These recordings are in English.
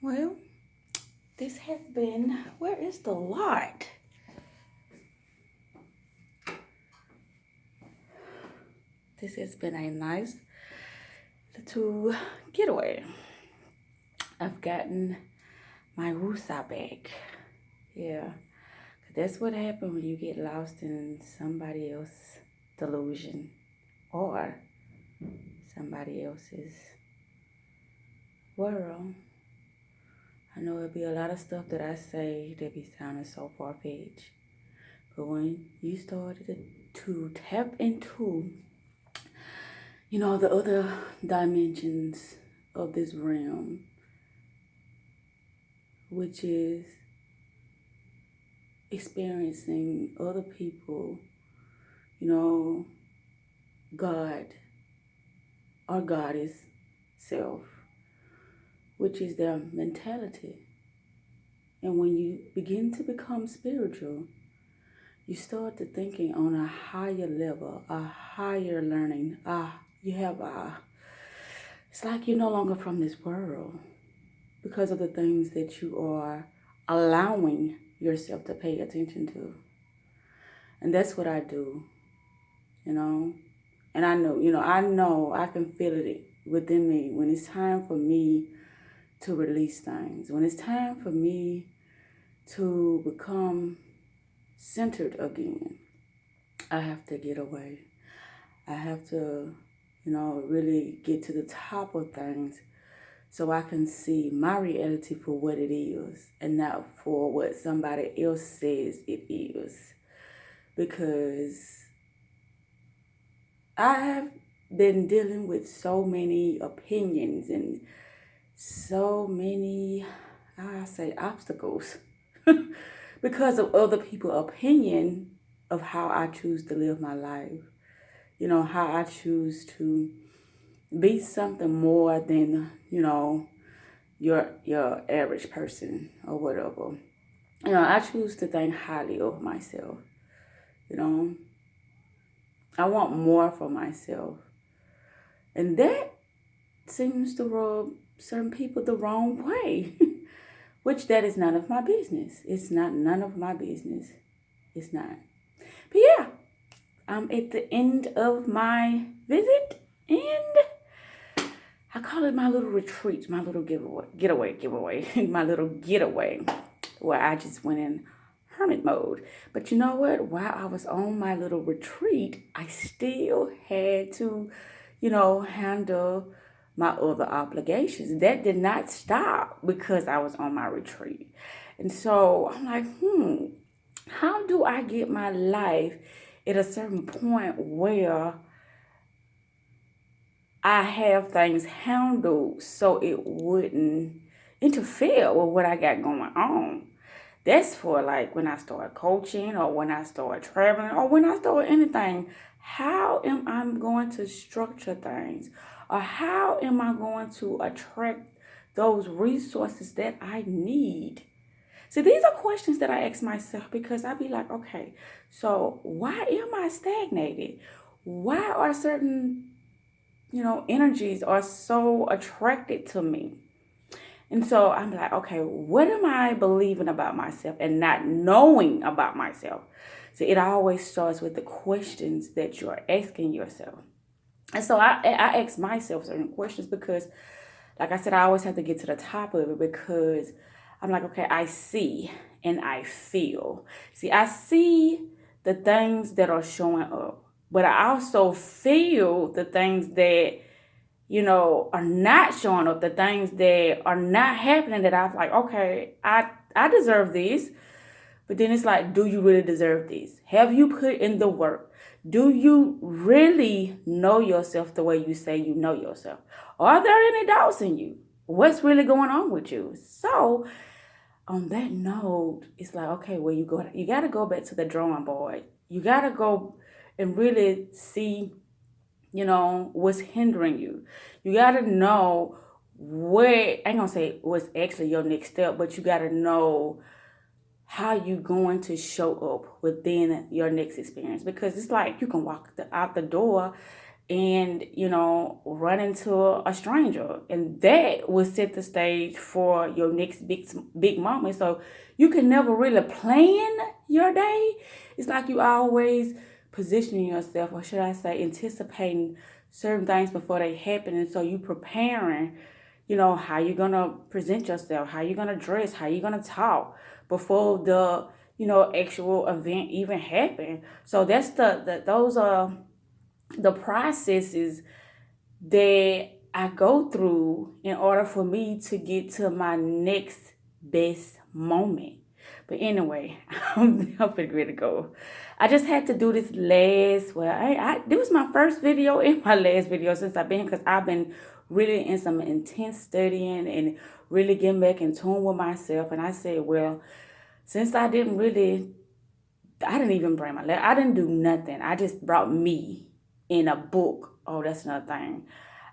Well, this has been, where is the lot? This has been a nice little getaway. I've gotten my woosah back. Yeah, 'cause that's what happens when you get lost in somebody else's delusion or somebody else's world. I know it'll be a lot of stuff that I say that be sounding so far-fetched. But when you started to tap into, the other dimensions of this realm, which is experiencing other people, God or Goddess self, which is their mentality. And when you begin to become spiritual, you start to thinking on a higher level, a higher learning. It's like you're no longer from this world because of the things that you are allowing yourself to pay attention to. And that's what I do, And I know I can feel it within me when it's time for me to release things, when it's time for me to become centered again. I have to get away. I have to, really get to the top of things so I can see my reality for what it is and not for what somebody else says it is. Because I have been dealing with so many opinions and so many, obstacles because of other people's opinion of how I choose to live my life. How I choose to be something more than, your average person or whatever. I choose to think highly of myself. I want more for myself. And that seems to rub certain people the wrong way, which that is none of my business. It's not none of my business. It's not. But yeah, I'm at the end of my visit, and I call it my little retreat, my little getaway, my little getaway, where I just went in hermit mode. But you know what? While I was on my little retreat, I still had to, handle my other obligations. That did not stop because I was on my retreat. And so I'm like, how do I get my life at a certain point where I have things handled so it wouldn't interfere with what I got going on? That's for like when I start coaching or when I start traveling or when I start anything. How am I going to structure things? Or how am I going to attract those resources that I need? See, these are questions that I ask myself because I be like, okay, so why am I stagnated? Why are certain, energies are so attracted to me? And so I'm like, okay, what am I believing about myself and not knowing about myself? So it always starts with the questions that you're asking yourself. And so I ask myself certain questions because, like I said, I always have to get to the top of it because I'm like, okay, I see and I feel. See, I see the things that are showing up, but I also feel the things that are not showing up, the things that are not happening that I'm like, okay, I deserve this. But then it's like, do you really deserve this? Have you put in the work? Do you really know yourself the way you say you know yourself? Are there any doubts in you? What's really going on with you? So on that note, it's like, okay, well, you got to go back to the drawing board. You got to go and really see what's hindering you. You got to know where, I ain't gonna say what's actually your next step, but you got to know how you going to show up within your next experience. Because it's like you can walk out the door and run into a stranger, and that will set the stage for your next big moment. So you can never really plan your day. It's like you always positioning yourself, or should I say anticipating certain things before they happen. And so you preparing, how you're gonna present yourself, how you're gonna dress, how you're gonna talk before the actual event even happen. So that's those are the processes that I go through in order for me to get to my next best moment. But anyway, I'm pretty ready to go. I just had to do this last. Well, this was my first video and my last video since I've been here, because I've been really in some intense studying and really getting back in tune with myself. And I said, well, since I didn't even bring my I didn't do nothing. I just brought me in a book. Oh, that's another thing.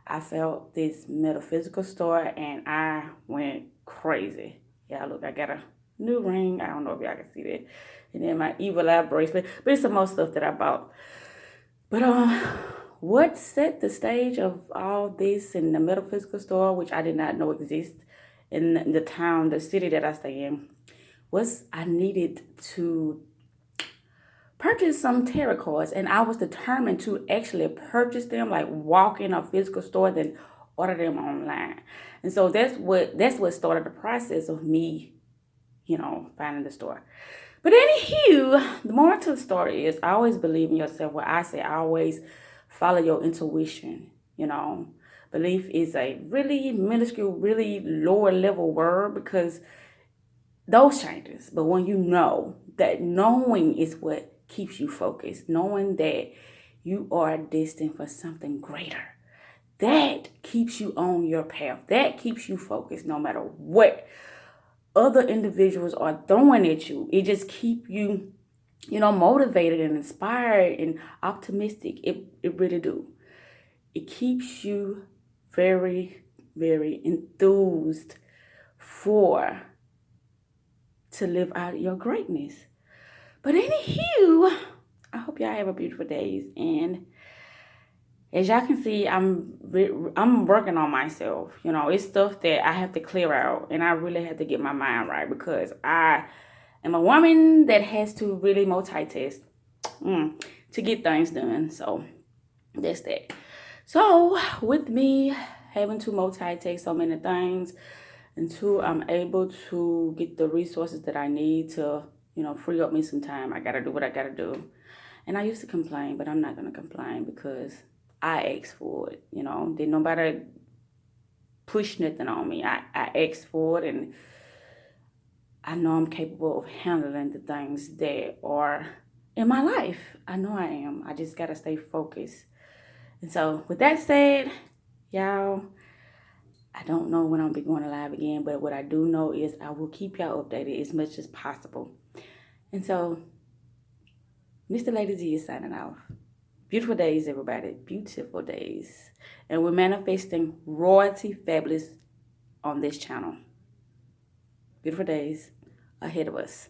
I felt this metaphysical store and I went crazy. Yeah, look, I got a new ring. I don't know if y'all can see that. And then my evil eye bracelet. But it's some more stuff that I bought. But what set the stage of all this in the metaphysical store, which I did not know exist in the town, the city that I stay in, was I needed to purchase some tarot cards, and I was determined to actually purchase them, like walk in a physical store, then order them online. And so that's what started the process of me, finding the store. But anywho, the moral to the story is always believe in yourself. What I say, always follow your intuition. Belief is a really minuscule, really lower level word, because those changes. But when you know that, knowing is what keeps you focused, knowing that you are destined for something greater, that keeps you on your path, that keeps you focused no matter what other individuals are throwing at you. It just keeps you motivated and inspired and optimistic. It really do. It keeps you very, very enthused to live out your greatness. But anywho, I hope y'all have a beautiful day. And as y'all can see, I'm working on myself. It's stuff that I have to clear out, and I really have to get my mind right, because I am a woman that has to really multitask to get things done. So that's that. So with me having to multitask so many things, until I'm able to get the resources that I need to, free up me some time, I gotta do what I gotta do. And I used to complain, but I'm not gonna complain, because I asked for it. Didn't nobody push nothing on me. I asked for it, and I know I'm capable of handling the things that are in my life. I know I am. I just gotta stay focused. And so with that said, y'all, I don't know when I'll be going live again, but what I do know is I will keep y'all updated as much as possible. And so, Mr. Lady Z is signing off. Beautiful days, everybody. Beautiful days. And we're manifesting royalty fabulous on this channel. Beautiful days ahead of us.